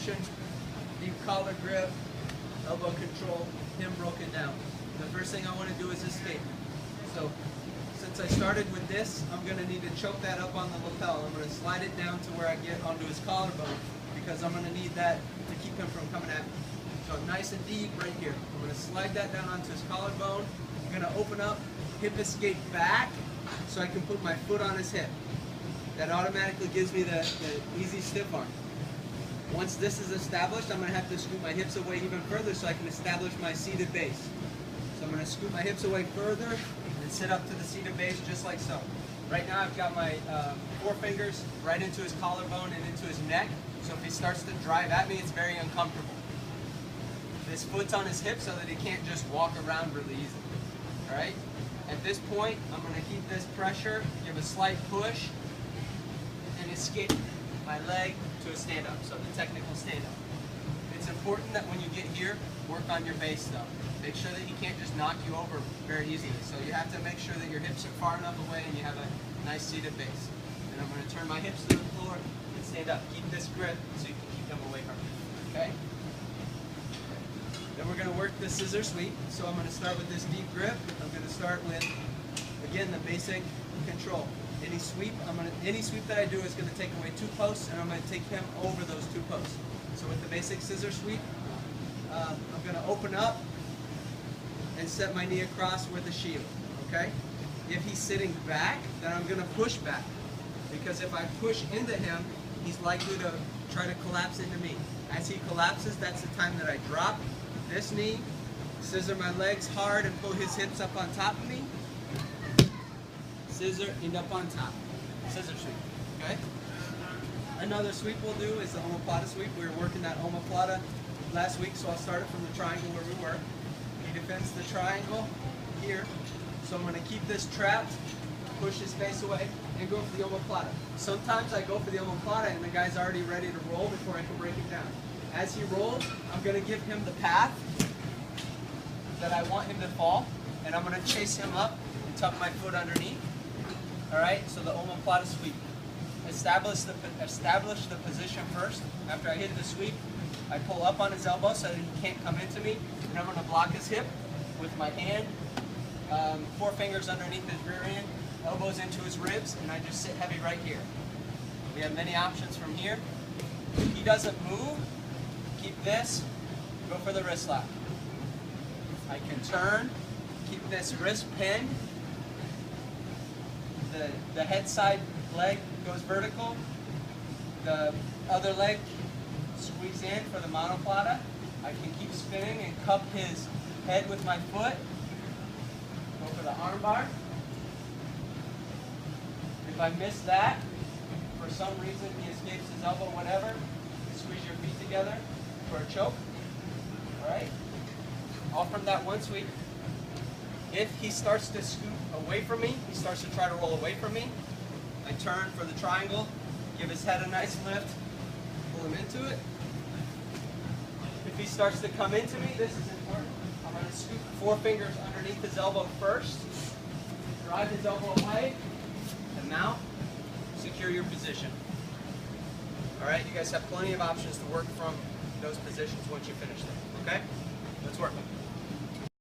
position, deep collar grip, elbow control, him broken down. The first thing I want to do is escape. So since I started with this, I'm going to need to choke that up on the lapel. I'm going to slide it down to where I get onto his collarbone because I'm going to need that to keep him from coming at me. So nice and deep right here. I'm going to slide that down onto his collarbone. I'm going to open up, hip escape back so I can put my foot on his hip. That automatically gives me the easy stiff arm. Once this is established, I'm going to have to scoot my hips away even further so I can establish my seated base. So I'm going to scoot my hips away further and sit up to the seated base just like so. Right now I've got my forefingers right into his collarbone and into his neck, so if he starts to drive at me, it's very uncomfortable. This foot's on his hip so that he can't just walk around really easily. Alright? At this point, I'm going to keep this pressure, give a slight push, and escape my leg to a stand-up, so the technical stand-up. It's important that when you get here, work on your base though. Make sure that he can't just knock you over very easily. So you have to make sure that your hips are far enough away and you have a nice seated base. And I'm going to turn my hips to the floor and stand up. Keep this grip so you can keep them away from you. Okay? Then we're going to work the scissor sweep. So I'm going to start with this deep grip. I'm going to start with, again, the basic control. Any sweep that I do is going to take away 2 posts, and I'm going to take him over those 2 posts. So with the basic scissor sweep, I'm going to open up and set my knee across with a shield. Okay? If he's sitting back, then I'm going to push back, because if I push into him, he's likely to try to collapse into me. As he collapses, that's the time that I drop this knee, scissor my legs hard, and pull his hips up on top of me. Scissor, end up on top. Scissor sweep, okay? Another sweep we'll do is the omoplata sweep. We were working that omoplata last week, so I'll start it from the triangle where we were. He defends the triangle here. So I'm going to keep this trapped, push his face away, and go for the omoplata. Sometimes I go for the omoplata and the guy's already ready to roll before I can break it down. As he rolls, I'm going to give him the path that I want him to fall, and I'm going to chase him up and tuck my foot underneath. Alright, so the omoplata sweep. Establish the position first. After I hit the sweep, I pull up on his elbow so that he can't come into me, and I'm going to block his hip with my hand, 4 fingers underneath his rear end, elbows into his ribs, and I just sit heavy right here. We have many options from here. If he doesn't move, keep this, go for the wrist lock. I can turn, keep this wrist pinned. The head side leg goes vertical. The other leg squeeze in for the monoplata. I can keep spinning and cup his head with my foot. Go for the arm bar. If I miss that, for some reason he escapes his elbow, whatever, squeeze your feet together for a choke. Alright? All from that one sweep. If he starts to scoot away from me, he starts to try to roll away from me, I turn for the triangle, give his head a nice lift, pull him into it. If he starts to come into me, this is important. I'm going to scoop 4 fingers underneath his elbow first, drive his elbow away, and mount, secure your position. Alright, you guys have plenty of options to work from those positions once you finish them. Okay? Let's work them.